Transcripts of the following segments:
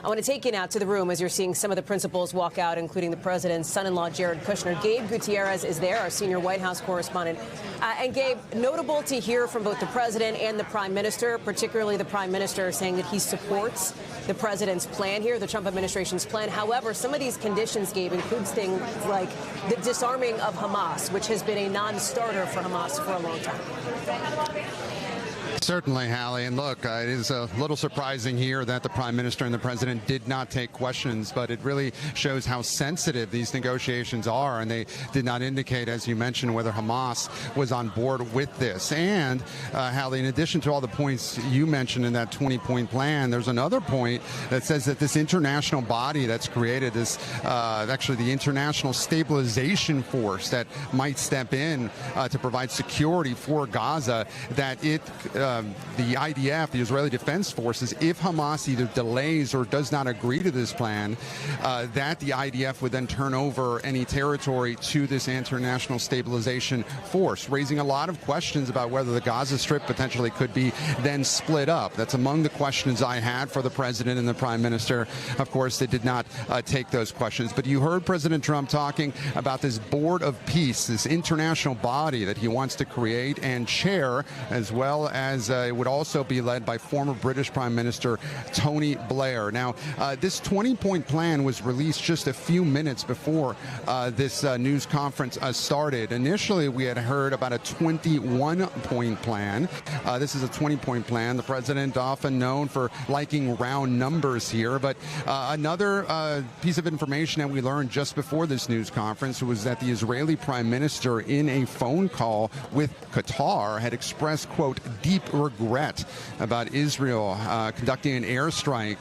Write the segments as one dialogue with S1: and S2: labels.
S1: I want to take you now to the room as you're seeing some of the principals walk out, including the president's son-in-law, Jared Kushner. Gabe Gutierrez is there, our senior White House correspondent. And Gabe, notable to hear from both the president and the prime minister, particularly the prime minister, saying that he supports the president's plan here, the Trump administration's plan. However, some of these conditions, Gabe, includes things like the disarming of Hamas, which has been a non-starter for Hamas for a long time.
S2: Certainly, Hallie. And look, it is a little surprising here that the prime minister and the president did not take questions, but it really shows how sensitive these negotiations are. And they did not indicate, as you mentioned, whether Hamas was on board with this. And, Hallie, in addition to all the points you mentioned in that 20-point plan, there's another point that says that this international body that's created, this actually the International Stabilization Force that might step in to provide security for Gaza, that it the IDF, the Israeli Defense Forces, if Hamas either delays or does not agree to this plan, that the IDF would then turn over any territory to this International Stabilization Force, raising a lot of questions about whether the Gaza Strip potentially could be then split up. That's among the questions I had for the president and the prime minister. Of course, they did not take those questions. But you heard President Trump talking about this Board of Peace, this international body that he wants to create and chair, as well as it would also be led by former British Prime Minister Tony Blair. Now, this 20-point plan was released just a few minutes before this news conference started. Initially, we had heard about a 21-point plan. This is a 20-point plan. The president often known for liking round numbers here. But another piece of information that we learned just before this news conference was that the Israeli prime minister, in a phone call with Qatar, had expressed, quote, deep regret about Israel conducting an airstrike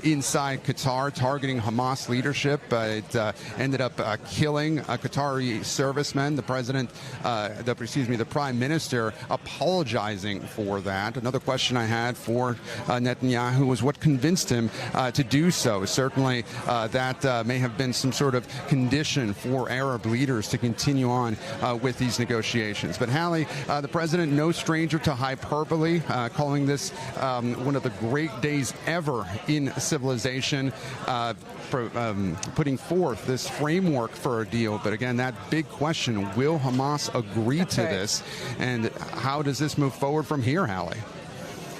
S2: inside Qatar, targeting Hamas leadership. It ended up killing a Qatari serviceman. The prime minister apologizing for that. Another question I had for Netanyahu was what convinced him to do so. Certainly, that may have been some sort of condition for Arab leaders to continue on with these negotiations. But Hallie, the president, no stranger to hyperbole, calling this one of the great days ever in civilization, putting forth this framework for a deal. But again, that big question, will Hamas agree to this? And how does this move forward from here, Hallie?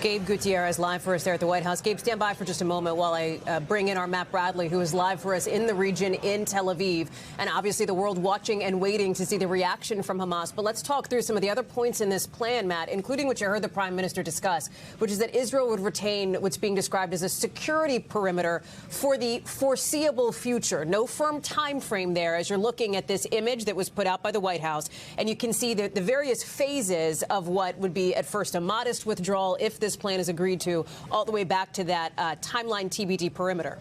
S1: Gabe Gutierrez live for us there at the White House. Gabe, stand by for just a moment while I bring in our Matt Bradley, who is live for us in the region in Tel Aviv. And obviously the world watching and waiting to see the reaction from Hamas. But let's talk through some of the other points in this plan, Matt, including what you heard the prime minister discuss, which is that Israel would retain what's being described as a security perimeter for the foreseeable future. No firm time frame there as you're looking at this image that was put out by the White House. And you can see the various phases of what would be at first a modest withdrawal if this plan is agreed to, all the way back to that timeline TBD perimeter.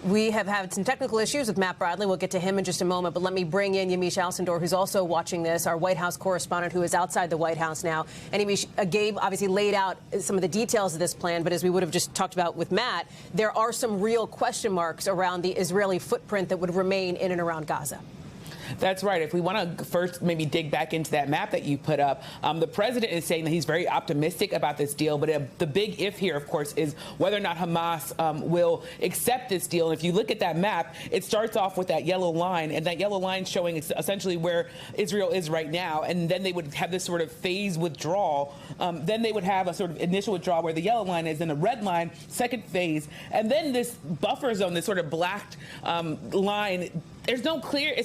S1: We have had some technical issues with Matt Bradley. We'll get to him in just a moment, but let me bring in Yamiche Alcindor, who's also watching this, our White House correspondent who is outside the White House now. And Yamiche, Gabe obviously laid out some of the details of this plan, but as we would have just talked about with Matt, there are some real question marks around the Israeli footprint that would remain in and around Gaza.
S3: That's right. If we want to first maybe dig back into that map that you put up, the president is saying that he's very optimistic about this deal. But the big if here, of course, is whether or not Hamas will accept this deal. And if you look at that map, it starts off with that yellow line, and that yellow line showing essentially where Israel is right now. And then they would have this sort of phase withdrawal. Then they would have a sort of initial withdrawal where the yellow line is, and the red line, second phase. And then this buffer zone, this sort of black line, it's no clear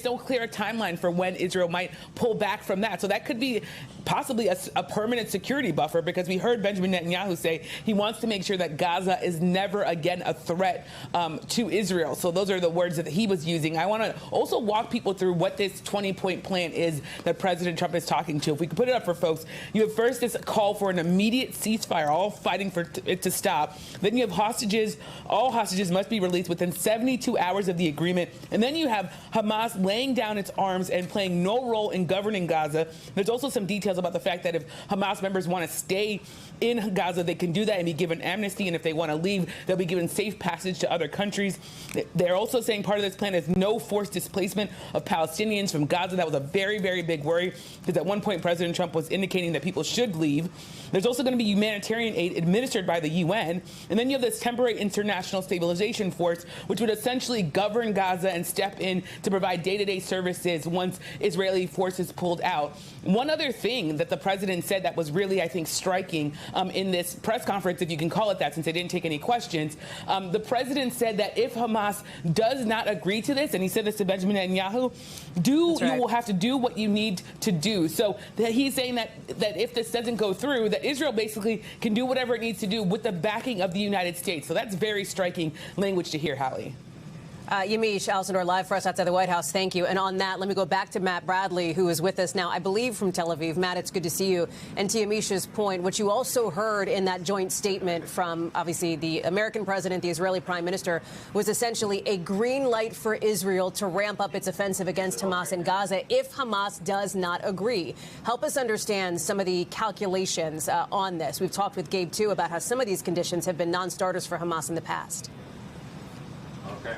S3: timeline for when Israel might pull back from that. So that could be possibly a permanent security buffer, because we heard Benjamin Netanyahu say he wants to make sure that Gaza is never again a threat to Israel. So those are the words that he was using. I want to also walk people through what this 20-point plan is that President Trump is talking to. If we could put it up for folks, you have first this call for an immediate ceasefire, all fighting for it to stop. Then you have hostages. All hostages must be released within 72 hours of the agreement. And then you have have Hamas laying down its arms and playing no role in governing Gaza. There's also some details about the fact that if Hamas members want to stay in Gaza, they can do that and be given amnesty, and if they want to leave, they'll be given safe passage to other countries. They're also saying part of this plan is no forced displacement of Palestinians from Gaza. That was a very, very big worry, because at one point President Trump was indicating that people should leave. There's also going to be humanitarian aid administered by the UN, and then you have this temporary international stabilization force, which would essentially govern Gaza and step in to provide day-to-day services once Israeli forces pulled out. One other thing that the president said that was really, I think, striking in this press conference, if you can call it that, since they didn't take any questions, the president said that if Hamas does not agree to this, and he said this to Benjamin Netanyahu, you will have to do what you need to do. So that he's saying that if this doesn't go through, that Israel basically can do whatever it needs to do with the backing of the United States. So that's very striking language to hear, Hallie.
S1: Yamiche Alcindor, live for us outside the White House. Thank you. And on that, let me go back to Matt Bradley, who is with us now, I believe, from Tel Aviv. Matt, it's good to see you. And to Yamiche's point, what you also heard in that joint statement from, obviously, the American president, the Israeli prime minister, was essentially a green light for Israel to ramp up its offensive against Hamas in Gaza if Hamas does not agree. Help us understand some of the calculations on this. We've talked with Gabe, too, about how some of these conditions have been non-starters for Hamas in the past.
S4: Okay.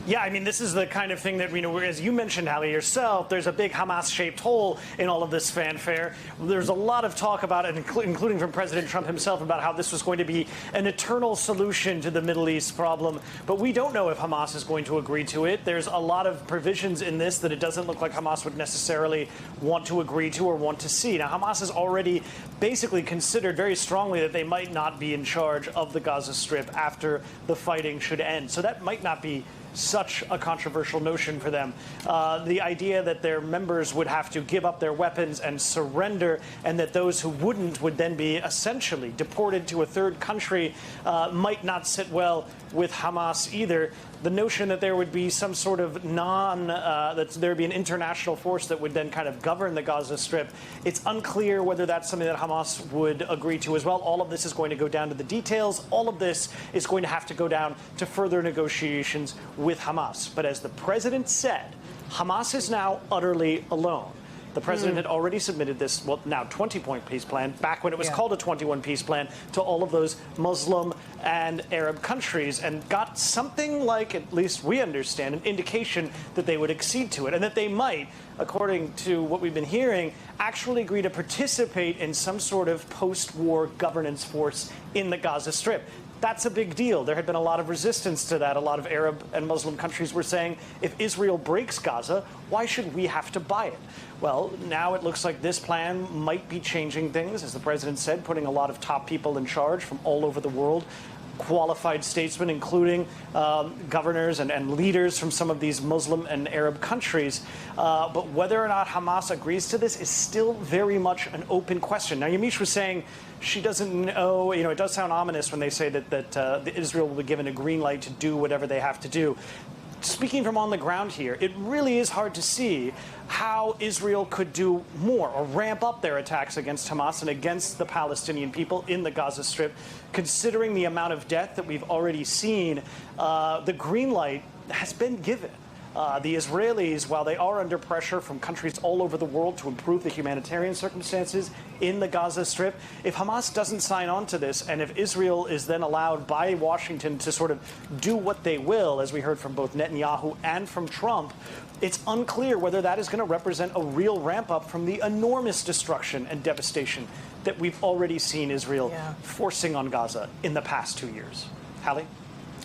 S4: Yeah, I mean, this is the kind of thing that, as you mentioned, Hallie, yourself, there's a big Hamas-shaped hole in all of this fanfare. There's a lot of talk about it, including from President Trump himself, about how this was going to be an eternal solution to the Middle East problem. But we don't know if Hamas is going to agree to it. There's a lot of provisions in this that it doesn't look like Hamas would necessarily want to agree to or want to see. Now, Hamas has already basically considered very strongly that they might not be in charge of the Gaza Strip after the fighting should end. So that might not be such a controversial notion for them. The idea that their members would have to give up their weapons and surrender, and that those who wouldn't would then be essentially deported to a third country might not sit well with Hamas either. The notion that there would be some sort of that there would be an international force that would then kind of govern the Gaza Strip, it's unclear whether that's something that Hamas would agree to as well. All of this is going to go down to the details. All of this is going to have to go down to further negotiations with Hamas. But as the president said, Hamas is now utterly alone. The president had already submitted this, well, now 20-point peace plan, back when it was called a 21 peace plan, to all of those Muslim and Arab countries, and got something like, at least we understand, an indication that they would accede to it, and that they might, according to what we've been hearing, actually agree to participate in some sort of post-war governance force in the Gaza Strip. That's a big deal. There had been a lot of resistance to that. A lot of Arab and Muslim countries were saying, if Israel breaks Gaza, why should we have to buy it? Well, now it looks like this plan might be changing things, as the president said, putting a lot of top people in charge from all over the world, qualified statesmen, including governors and leaders from some of these Muslim and Arab countries. But whether or not Hamas agrees to this is still very much an open question. Now, Yamiche was saying she doesn't know, it does sound ominous when they say that Israel will be given a green light to do whatever they have to do. Speaking from on the ground here, it really is hard to see how Israel could do more or ramp up their attacks against Hamas and against the Palestinian people in the Gaza Strip, considering the amount of death that we've already seen. The green light has been given. The Israelis, while they are under pressure from countries all over the world to improve the humanitarian circumstances in the Gaza Strip, if Hamas doesn't sign on to this, and if Israel is then allowed by Washington to sort of do what they will, as we heard from both Netanyahu and from Trump, it's unclear whether that is going to represent a real ramp up from the enormous destruction and devastation that we've already seen Israel forcing on Gaza in the past 2 years. Hallie?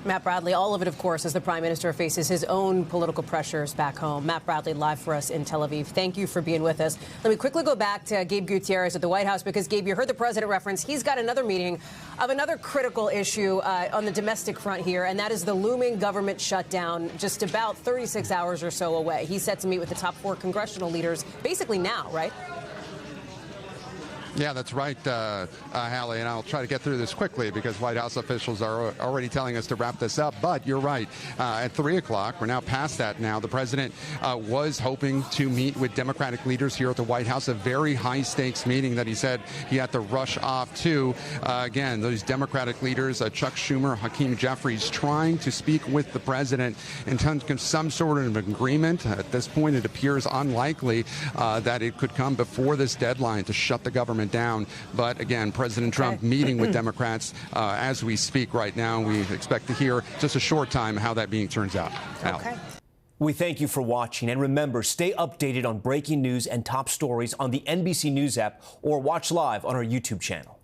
S1: Matt Bradley, all of it, of course, as the prime minister faces his own political pressures back home. Matt Bradley, live for us in Tel Aviv. Thank you for being with us. Let me quickly go back to Gabe Gutierrez at the White House, because, Gabe, you heard the president reference. He's got another meeting of another critical issue on the domestic front here, and that is the looming government shutdown, just about 36 hours or so away. He's set to meet with the top 4 congressional leaders basically now, right?
S2: Yeah, that's right, Hallie, and I'll try to get through this quickly because White House officials are already telling us to wrap this up. But you're right. At 3 o'clock, we're now past that now. The president was hoping to meet with Democratic leaders here at the White House, a very high-stakes meeting that he said he had to rush off to. Again, those Democratic leaders, Chuck Schumer, Hakeem Jeffries, trying to speak with the president in terms of some sort of agreement. At this point, it appears unlikely that it could come before this deadline to shut the government down. But again, President Trump meeting with Democrats as we speak right now. We expect to hear just a short time how that meeting turns out.
S1: Okay.
S5: We thank you for watching, and remember, stay updated on breaking news and top stories on the NBC News app or watch live on our YouTube channel.